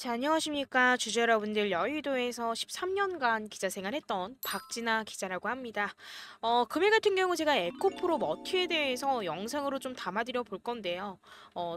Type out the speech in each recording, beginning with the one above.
자, 안녕하십니까. 주주 여러분들, 여의도에서 13년간 기자 생활했던 박진아 기자라고 합니다. 금일 같은 경우 제가 에코프로 머티에 대해서 영상으로 좀 담아드려 볼 건데요.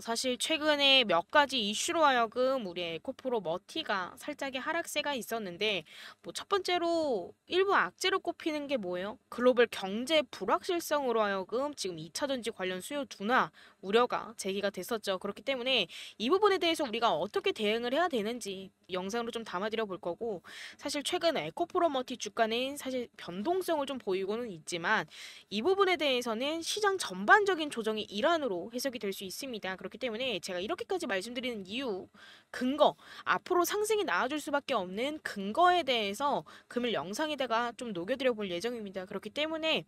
사실 최근에 몇 가지 이슈로 하여금 우리 에코프로 머티가 살짝의 하락세가 있었는데, 뭐 첫 번째로 일부 악재로 꼽히는 게 뭐예요? 글로벌 경제 불확실성으로 하여금 지금 2차 전지 관련 수요 둔화 우려가 제기가 됐었죠. 그렇기 때문에 이 부분에 대해서 우리가 어떻게 대응을 해야 되는지 영상으로 좀 담아드려 볼 거고, 사실 최근 에코프로머티 주가는 사실 변동성을 좀 보이고는 있지만 이 부분에 대해서는 시장 전반적인 조정의 일환으로 해석이 될 수 있습니다. 그렇기 때문에 제가 이렇게까지 말씀드리는 이유, 근거, 앞으로 상승이 나아질 수밖에 없는 근거에 대해서 금일 영상에다가 좀 녹여드려 볼 예정입니다. 그렇기 때문에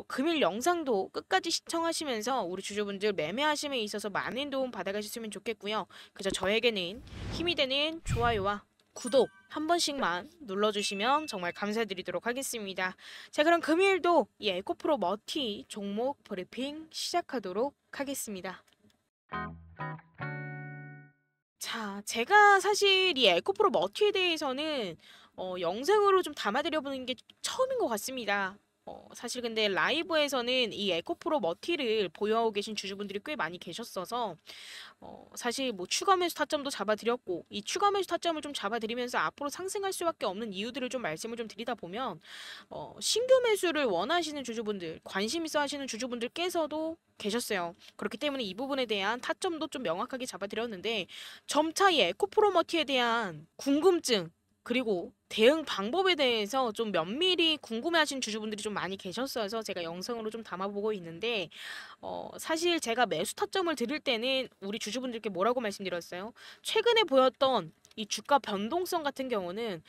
금일 영상도 끝까지 시청하시면서 우리 주주분들 매매하심에 있어서 많은 도움 받아가셨으면 좋겠고요. 그저 저에게는 힘이 되는 좋아요와 구독 한 번씩만 눌러주시면 정말 감사드리도록 하겠습니다. 자, 그럼 금일도 이 에코프로 머티 종목 브리핑 시작하도록 하겠습니다. 자, 제가 사실 이 에코프로 머티에 대해서는 영상으로 좀 담아드려보는 게 처음인 것 같습니다. 사실 근데 라이브에서는 이 에코프로 머티를 보유하고 계신 주주분들이 꽤 많이 계셨어서 사실 뭐 추가 매수 타점도 잡아드렸고, 이 추가 매수 타점을 좀 잡아드리면서 앞으로 상승할 수밖에 없는 이유들을 좀 말씀을 좀 드리다 보면 신규 매수를 원하시는 주주분들, 관심 있어 하시는 주주분들께서도 계셨어요. 그렇기 때문에 이 부분에 대한 타점도 좀 명확하게 잡아드렸는데, 점차 이 에코프로머티에 대한 궁금증 그리고 대응 방법에 대해서 좀 면밀히 궁금해하신 주주분들이 좀 많이 계셨어서 제가 영상으로 좀 담아보고 있는데, 사실 제가 매수 타점을 드릴 때는 우리 주주분들께 뭐라고 말씀드렸어요? 최근에 보였던 이 주가 변동성 같은 경우는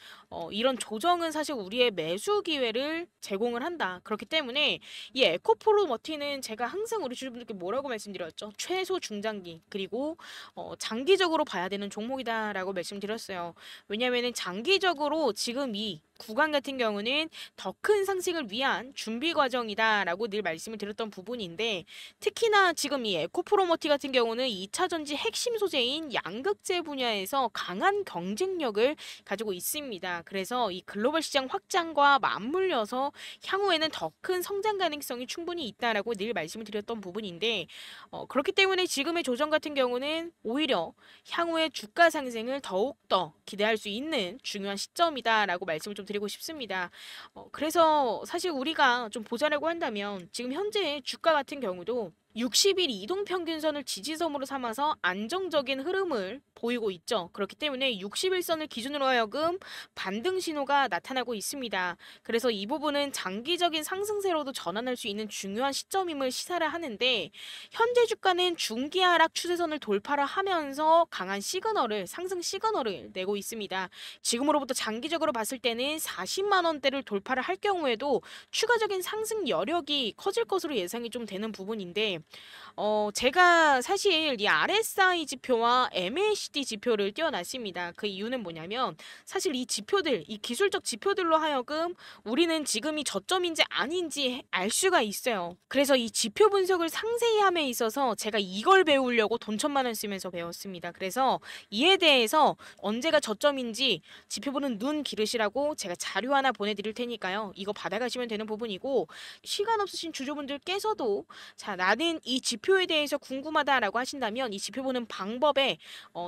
이런 조정은 사실 우리의 매수 기회를 제공을 한다. 그렇기 때문에 이 에코프로 머티는 제가 항상 우리 주주분들께 뭐라고 말씀드렸죠? 최소 중장기 그리고 장기적으로 봐야 되는 종목이다라고 말씀드렸어요. 왜냐하면 장기적으로 지금 이 구간 같은 경우는 더 큰 상승을 위한 준비 과정이다라고 늘 말씀을 드렸던 부분인데, 특히나 지금 이 에코프로머티 같은 경우는 2차 전지 핵심 소재인 양극재 분야에서 강한 경쟁력을 가지고 있습니다. 그래서 이 글로벌 시장 확장과 맞물려서 향후에는 더 큰 성장 가능성이 충분히 있다라고 늘 말씀을 드렸던 부분인데, 그렇기 때문에 지금의 조정 같은 경우는 오히려 향후의 주가 상승을 더욱더 기대할 수 있는 중요한 시점이다라고 말씀을 좀 드리고 싶습니다. 그래서 사실 우리가 좀 보자라고 한다면 지금 현재 주가 같은 경우도 60일 이동평균선을 지지점으로 삼아서 안정적인 흐름을 보이고 있죠. 그렇기 때문에 60일선을 기준으로 하여금 반등 신호가 나타나고 있습니다. 그래서 이 부분은 장기적인 상승세로도 전환할 수 있는 중요한 시점임을 시사를 하는데, 현재 주가는 중기 하락 추세선을 돌파를 하면서 강한 시그널을, 상승 시그널을 내고 있습니다. 지금으로부터 장기적으로 봤을 때는 40만 원대를 돌파를 할 경우에도 추가적인 상승 여력이 커질 것으로 예상이 좀 되는 부분인데, 제가 사실 이 RSI 지표와 MACD 지표를 띄워놨습니다. 그 이유는 뭐냐면, 사실 이 지표들, 이 기술적 지표들로 하여금 우리는 지금이 저점인지 아닌지 알 수가 있어요. 그래서 이 지표 분석을 상세히 함에 있어서 제가 이걸 배우려고 돈 1,000만 원 쓰면서 배웠습니다. 그래서 이에 대해서 언제가 저점인지 지표 보는 눈 기르시라고 제가 자료 하나 보내드릴 테니까요. 이거 받아가시면 되는 부분이고, 시간 없으신 주주분들께서도 자, 나는 이 지표에 대해서 궁금하다라고 하신다면 이 지표 보는 방법에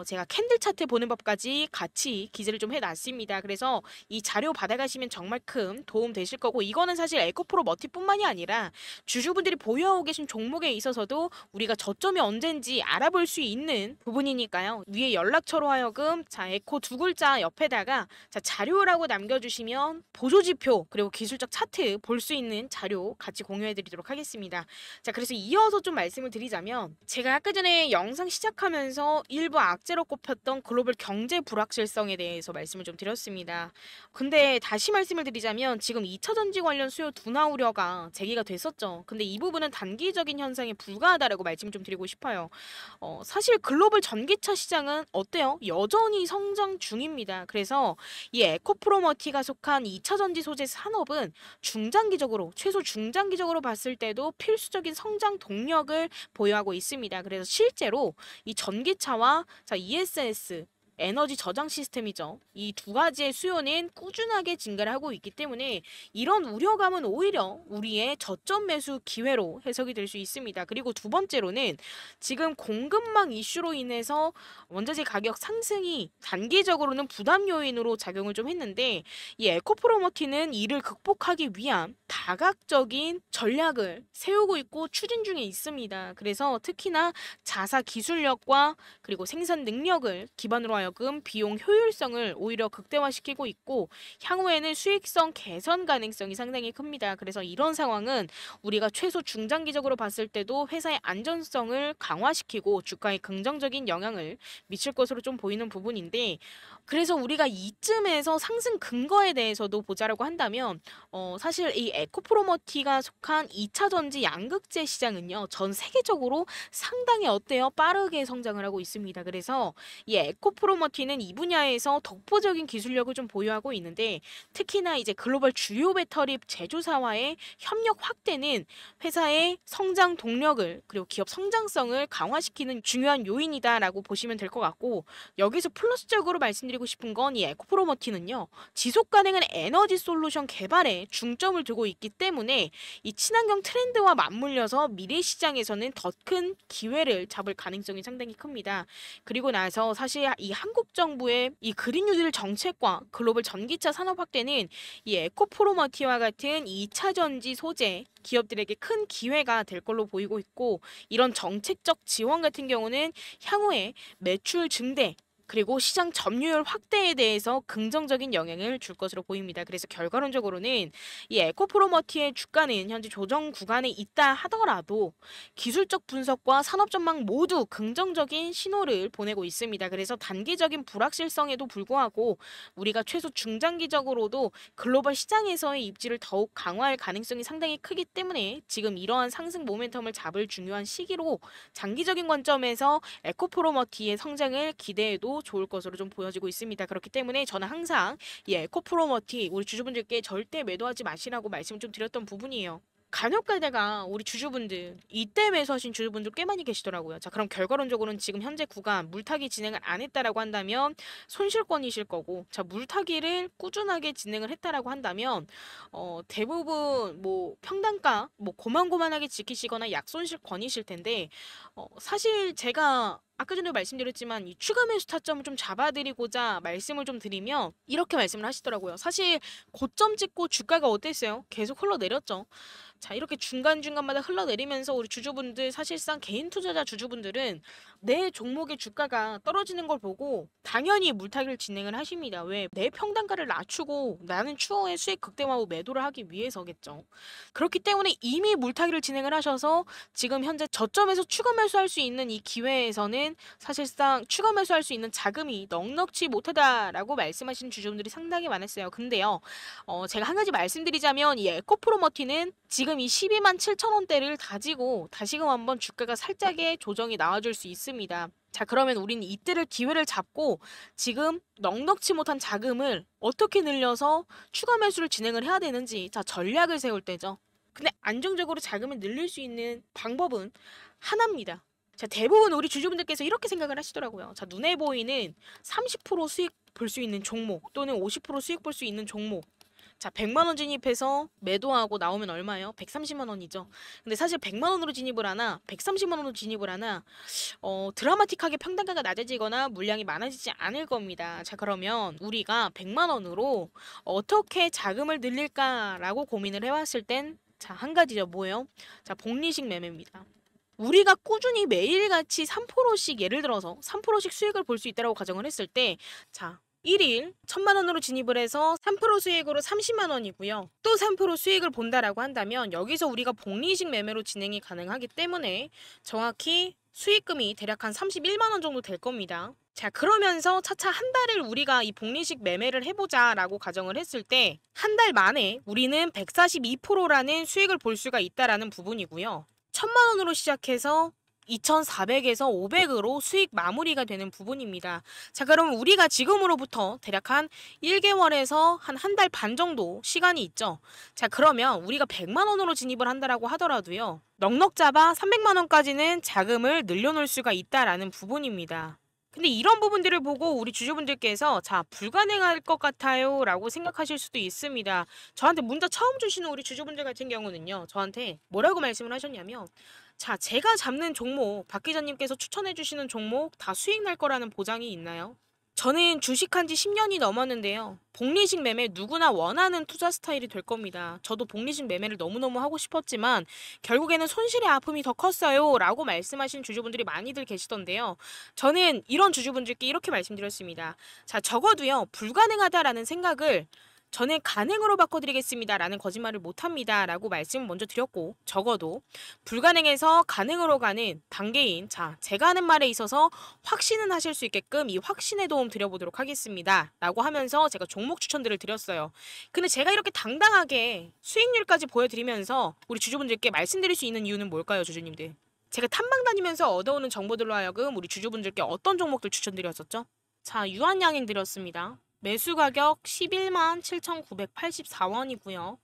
제가 캔들 차트 보는 법까지 같이 기재를 좀 해놨습니다. 그래서 이 자료 받아가시면 정말 큰 도움 되실 거고, 이거는 사실 에코프로 머티뿐만이 아니라 주주분들이 보유하고 계신 종목에 있어서도 우리가 저점이 언젠지 알아볼 수 있는 부분이니까요. 위에 연락처로 하여금 자, 에코 두 글자 옆에다가 자, 자료라고 남겨주시면 보조지표 그리고 기술적 차트 볼 수 있는 자료 같이 공유해드리도록 하겠습니다. 자, 그래서 이어서 좀 말씀을 드리자면, 제가 아까 전에 영상 시작하면서 일부 악재로 꼽혔던 글로벌 경제 불확실성에 대해서 말씀을 좀 드렸습니다. 근데 다시 말씀을 드리자면 지금 2차 전지 관련 수요 둔화 우려가 제기가 됐었죠. 근데 이 부분은 단기적인 현상에 불과하다라고 말씀을 좀 드리고 싶어요. 사실 글로벌 전기차 시장은 어때요? 여전히 성장 중입니다. 그래서 이 에코프로머티가 속한 2차 전지 소재 산업은 중장기적으로, 최소 중장기적으로 봤을 때도 필수적인 성장 동력을 보유하고 있습니다. 그래서 실제로 이 전기차와 자, ESS 에너지 저장 시스템이죠. 이 두 가지의 수요는 꾸준하게 증가를 하고 있기 때문에 이런 우려감은 오히려 우리의 저점 매수 기회로 해석이 될 수 있습니다. 그리고 두 번째로는 지금 공급망 이슈로 인해서 원자재 가격 상승이 단기적으로는 부담 요인으로 작용을 좀 했는데 이 에코프로머티는 이를 극복하기 위한 다각적인 전략을 세우고 있고 추진 중에 있습니다. 그래서 특히나 자사 기술력과 그리고 생산 능력을 기반으로 하여금 비용 효율성을 오히려 극대화시키고 있고 향후에는 수익성 개선 가능성이 상당히 큽니다. 그래서 이런 상황은 우리가 최소 중장기적으로 봤을 때도 회사의 안전성을 강화시키고 주가에 긍정적인 영향을 미칠 것으로 좀 보이는 부분인데 그래서 우리가 이쯤에서 상승 근거에 대해서도 보자라고 한다면 사실 이 에코프로머티가 속한 2차 전지 양극재 시장은요. 전 세계적으로 상당히 어때요? 빠르게 성장을 하고 있습니다. 그래서 이 에코프로머티는 이 분야에서 독보적인 기술력을 좀 보유하고 있는데 특히나 이제 글로벌 주요 배터리 제조사와의 협력 확대는 회사의 성장 동력을 그리고 기업 성장성을 강화시키는 중요한 요인이다라고 보시면 될 것 같고 여기서 플러스적으로 말씀드리고 싶은 건 이 에코프로머티는요. 지속 가능한 에너지 솔루션 개발에 중점을 두고 있기 때문에 이 친환경 트렌드와 맞물려서 미래 시장에서는 더 큰 기회를 잡을 가능성이 상당히 큽니다. 그리고 나서 사실 이 한국 정부의 이 그린 뉴딜 정책과 글로벌 전기차 산업 확대는 이 에코프로머티와 같은 2차 전지 소재 기업들에게 큰 기회가 될 걸로 보이고 있고 이런 정책적 지원 같은 경우는 향후에 매출 증대 그리고 시장 점유율 확대에 대해서 긍정적인 영향을 줄 것으로 보입니다. 그래서 결과론적으로는 이 에코프로머티의 주가는 현재 조정 구간에 있다 하더라도 기술적 분석과 산업 전망 모두 긍정적인 신호를 보내고 있습니다. 그래서 단기적인 불확실성에도 불구하고 우리가 최소 중장기적으로도 글로벌 시장에서의 입지를 더욱 강화할 가능성이 상당히 크기 때문에 지금 이러한 상승 모멘텀을 잡을 중요한 시기로 장기적인 관점에서 에코프로머티의 성장을 기대해도 좋을 것으로 좀 보여지고 있습니다. 그렇기 때문에 저는 항상 이 에코프로머티 우리 주주분들께 절대 매도하지 마시라고 말씀을 좀 드렸던 부분이에요. 간혹 가다가 우리 주주분들 이때 매수하신 주주분들 꽤 많이 계시더라고요. 자, 그럼 결과론적으로는 지금 현재 구간 물타기 진행을 안 했다라고 한다면 손실권이실 거고, 자, 물타기를 꾸준하게 진행을 했다라고 한다면 대부분 뭐 평단가 뭐 고만고만하게 지키시거나 약손실권이실 텐데 사실 제가 아까 전에 말씀드렸지만 이 추가 매수 타점을 좀 잡아드리고자 말씀을 좀 드리면 이렇게 말씀을 하시더라고요. 사실 고점 찍고 주가가 어땠어요? 계속 흘러내렸죠. 자, 이렇게 중간중간마다 흘러내리면서 우리 주주분들 사실상 개인 투자자 주주분들은 내 종목의 주가가 떨어지는 걸 보고 당연히 물타기를 진행을 하십니다. 왜? 내 평단가를 낮추고 나는 추후에 수익 극대화 후 매도를 하기 위해서겠죠. 그렇기 때문에 이미 물타기를 진행을 하셔서 지금 현재 저점에서 추가 매수할 수 있는 이 기회에서는 사실상 추가 매수할 수 있는 자금이 넉넉지 못하다라고 말씀하시는 주주분들이 상당히 많았어요. 근데요, 제가 한 가지 말씀드리자면 이 에코프로머티는 지금 이 12만 7천 원대를 다지고 다시금 한번 주가가 살짝의 조정이 나와줄 수 있습니다. 자, 그러면 우리는 이때를 기회를 잡고 지금 넉넉지 못한 자금을 어떻게 늘려서 추가 매수를 진행을 해야 되는지 자 전략을 세울 때죠. 근데 안정적으로 자금을 늘릴 수 있는 방법은 하나입니다. 자, 대부분 우리 주주분들께서 이렇게 생각을 하시더라고요. 자, 눈에 보이는 30% 수익 볼 수 있는 종목 또는 50% 수익 볼 수 있는 종목. 자, 100만 원 진입해서 매도하고 나오면 얼마예요? 130만 원이죠. 근데 사실 100만 원으로 진입을 하나, 130만 원으로 진입을 하나, 드라마틱하게 평단가가 낮아지거나 물량이 많아지지 않을 겁니다. 자, 그러면 우리가 100만 원으로 어떻게 자금을 늘릴까라고 고민을 해왔을 땐, 자, 한 가지죠. 뭐예요? 자, 복리식 매매입니다. 우리가 꾸준히 매일같이 3%씩 예를 들어서 3%씩 수익을 볼 수 있다고 가정을 했을 때, 자, 1일 1000만 원으로 진입을 해서 3% 수익으로 30만 원이고요. 또 3% 수익을 본다라고 한다면 여기서 우리가 복리식 매매로 진행이 가능하기 때문에 정확히 수익금이 대략 한 31만 원 정도 될 겁니다. 자, 그러면서 차차 한 달을 우리가 이 복리식 매매를 해보자라고 가정을 했을 때 한 달 만에 우리는 142%라는 수익을 볼 수가 있다라는 부분이고요. 1000만 원으로 시작해서 2400에서 500으로 수익 마무리가 되는 부분입니다. 자, 그럼 우리가 지금으로부터 대략 한 1개월에서 한 달 반 정도 시간이 있죠. 자, 그러면 우리가 100만 원으로 진입을 한다라고 하더라도요. 넉넉 잡아 300만 원까지는 자금을 늘려놓을 수가 있다라는 부분입니다. 근데 이런 부분들을 보고 우리 주주분들께서 자, 불가능할 것 같아요 라고 생각하실 수도 있습니다. 저한테 문자 처음 주시는 우리 주주분들 같은 경우는요, 저한테 뭐라고 말씀을 하셨냐면, 자, 제가 잡는 종목, 박 기자님께서 추천해 주시는 종목 다 수익 날 거라는 보장이 있나요? 저는 주식한 지 10년이 넘었는데요. 복리식 매매 누구나 원하는 투자 스타일이 될 겁니다. 저도 복리식 매매를 너무너무 하고 싶었지만 결국에는 손실의 아픔이 더 컸어요 라고 말씀하신 주주분들이 많이들 계시던데요. 저는 이런 주주분들께 이렇게 말씀드렸습니다. 자, 적어도요, 불가능하다라는 생각을 저는 가능으로 바꿔드리겠습니다 라는 거짓말을 못합니다 라고 말씀을 먼저 드렸고, 적어도 불가능해서 가능으로 가는 단계인, 자, 제가 하는 말에 있어서 확신은 하실 수 있게끔 이 확신의 도움 드려보도록 하겠습니다 라고 하면서 제가 종목 추천들을 드렸어요. 근데 제가 이렇게 당당하게 수익률까지 보여드리면서 우리 주주분들께 말씀드릴 수 있는 이유는 뭘까요, 주주님들? 제가 탐방 다니면서 얻어오는 정보들로 하여금 우리 주주분들께 어떤 종목들 추천드렸었죠? 자, 유한양행 드렸습니다. 매수 가격 11만 7,984원이고요.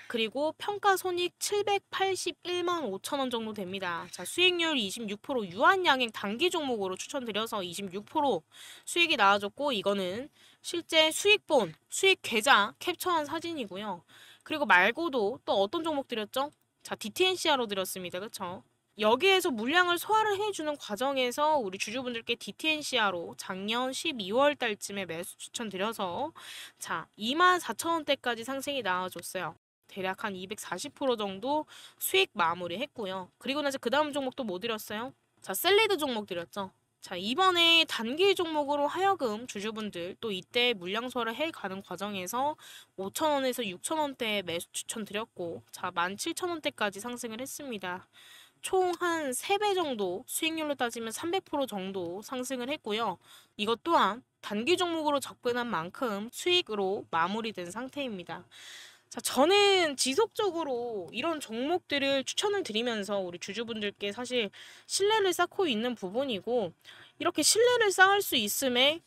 그리고 평가 손익 781만 5천 원 정도 됩니다. 자, 수익률 26%, 유한양행 단기 종목으로 추천드려서 26% 수익이 나와줬고, 이거는 실제 수익본, 수익 계좌 캡처한 사진이고요. 그리고 말고도 또 어떤 종목 드렸죠? 자, DTNCR로 드렸습니다. 그쵸? 여기에서 물량을 소화를 해주는 과정에서 우리 주주분들께 DTNCR로 작년 12월 달쯤에 매수 추천드려서 자, 24,000원대까지 상승이 나와줬어요. 대략 한 240% 정도 수익 마무리 했고요. 그리고 나서 그 다음 종목도 뭐 드렸어요? 자, 셀리드 종목 드렸죠. 자, 이번에 단기 종목으로 하여금 주주분들 또 이때 물량 소화를 해가는 과정에서 5,000원에서 6,000원대에 매수 추천드렸고, 자, 17,000원대까지 상승을 했습니다. 총 한 3배 정도, 수익률로 따지면 300% 정도 상승을 했고요. 이것 또한 단기 종목으로 접근한 만큼 수익으로 마무리된 상태입니다. 자, 저는 지속적으로 이런 종목들을 추천을 드리면서 우리 주주분들께 사실 신뢰를 쌓고 있는 부분이고, 이렇게 신뢰를 쌓을 수 있음에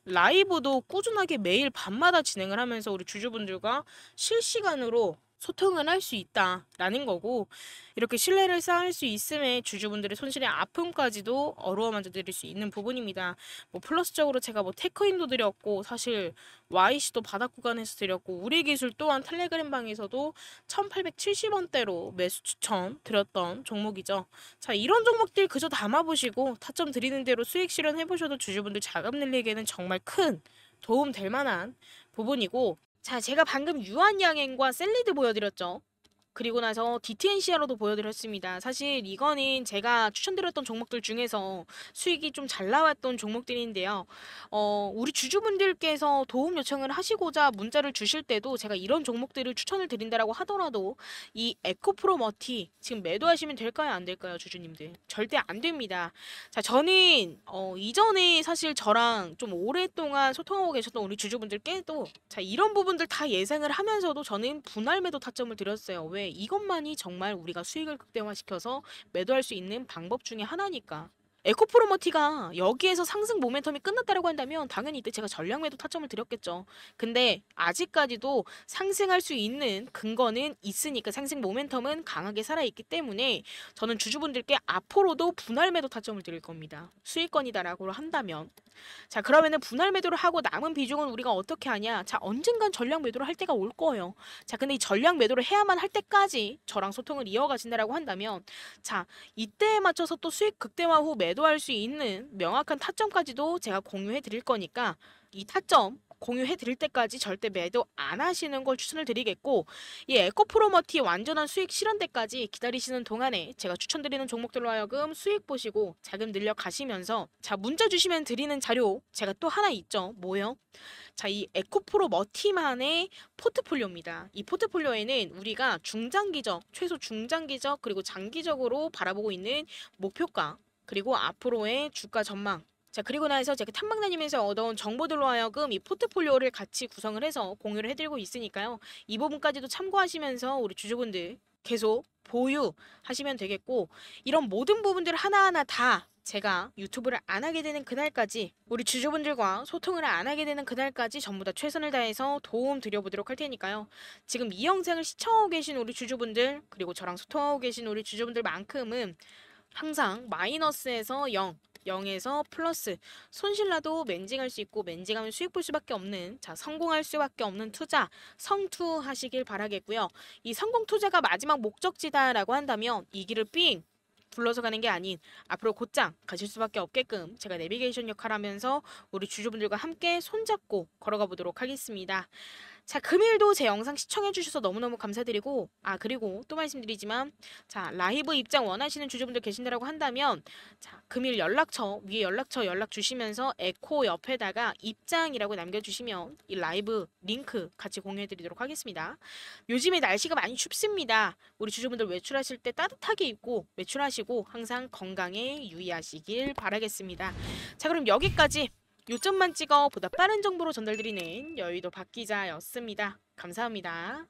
라이브도 꾸준하게 매일 밤마다 진행을 하면서 우리 주주분들과 실시간으로 소통을 할 수 있다라는 거고, 이렇게 신뢰를 쌓을 수 있음에 주주분들의 손실의 아픔까지도 어루만져 드릴 수 있는 부분입니다. 뭐 플러스적으로 제가 뭐 테크인도 드렸고, 사실 YC도 바닥 구간에서 드렸고, 우리 기술 또한 텔레그램 방에서도 1870원대로 매수 추천 드렸던 종목이죠. 자, 이런 종목들 그저 담아보시고 타점 드리는 대로 수익 실현해보셔도 주주분들 자금 늘리기에는 정말 큰 도움 될 만한 부분이고, 자, 제가 방금 유한양행과 셀리드 보여드렸죠. 그리고 나서 DTNCR로도 보여드렸습니다. 사실 이거는 제가 추천드렸던 종목들 중에서 수익이 좀 잘 나왔던 종목들인데요. 우리 주주분들께서 도움 요청을 하시고자 문자를 주실 때도 제가 이런 종목들을 추천을 드린다라고 하더라도 이 에코프로 머티 지금 매도하시면 될까요? 안 될까요? 주주님들. 절대 안 됩니다. 자, 저는 이전에 사실 저랑 좀 오랫동안 소통하고 계셨던 우리 주주분들께도 자, 이런 부분들 다 예상을 하면서도 저는 분할 매도 타점을 드렸어요. 왜? 이것만이 정말 우리가 수익을 극대화시켜서 매도할 수 있는 방법 중에 하나니까. 에코프로머티가 여기에서 상승 모멘텀이 끝났다라고 한다면 당연히 이때 제가 전량 매도 타점을 드렸겠죠. 근데 아직까지도 상승할 수 있는 근거는 있으니까, 상승 모멘텀은 강하게 살아있기 때문에 저는 주주분들께 앞으로도 분할 매도 타점을 드릴 겁니다. 수익권이다라고 한다면. 자, 그러면은 분할 매도를 하고 남은 비중은 우리가 어떻게 하냐? 자, 언젠간 전량 매도를 할 때가 올 거예요. 자, 근데 이 전량 매도를 해야만 할 때까지 저랑 소통을 이어가신다라고 한다면, 자, 이때에 맞춰서 또 수익 극대화 후 매도할 수 있는 명확한 타점까지도 제가 공유해 드릴 거니까 이 타점 공유해 드릴 때까지 절대 매도 안 하시는 걸 추천을 드리겠고, 이 에코프로머티 완전한 수익 실현 때까지 기다리시는 동안에 제가 추천드리는 종목들로 하여금 수익 보시고 자금 늘려 가시면서, 자, 문자 주시면 드리는 자료 제가 또 하나 있죠. 뭐요? 자, 이 에코프로머티만의 포트폴리오입니다. 이 포트폴리오에는 우리가 중장기적, 최소 중장기적, 그리고 장기적으로 바라보고 있는 목표가, 그리고 앞으로의 주가 전망, 자, 그리고 나서 제가 탐방 다니면서 얻어온 정보들로 하여금 이 포트폴리오를 같이 구성을 해서 공유를 해드리고 있으니까요. 이 부분까지도 참고하시면서 우리 주주분들 계속 보유하시면 되겠고, 이런 모든 부분들 하나하나 다 제가 유튜브를 안 하게 되는 그날까지, 우리 주주분들과 소통을 안 하게 되는 그날까지 전부 다 최선을 다해서 도움 드려보도록 할 테니까요. 지금 이 영상을 시청하고 계신 우리 주주분들, 그리고 저랑 소통하고 계신 우리 주주분들만큼은 항상 마이너스에서 0, 0에서 플러스, 손실나도 맨징할 수 있고 맨징하면 수익 볼 수밖에 없는, 자, 성공할 수밖에 없는 투자, 성투하시길 바라겠고요. 이 성공 투자가 마지막 목적지다라고 한다면 이 길을 삥 둘러서 가는 게 아닌 앞으로 곧장 가실 수밖에 없게끔 제가 내비게이션 역할을 하면서 우리 주주분들과 함께 손잡고 걸어가 보도록 하겠습니다. 자, 금일도 제 영상 시청해주셔서 너무너무 감사드리고, 그리고 또 말씀드리지만, 자, 라이브 입장 원하시는 주주분들 계신다라고 한다면, 자, 금일 연락처, 위에 연락처 연락 주시면서 에코 옆에다가 입장이라고 남겨주시면 이 라이브 링크 같이 공유해드리도록 하겠습니다. 요즘에 날씨가 많이 춥습니다. 우리 주주분들 외출하실 때 따뜻하게 입고 외출하시고 항상 건강에 유의하시길 바라겠습니다. 자, 그럼 여기까지 요점만 찍어 보다 빠른 정보로 전달드리는 여의도 박 기자였습니다. 감사합니다.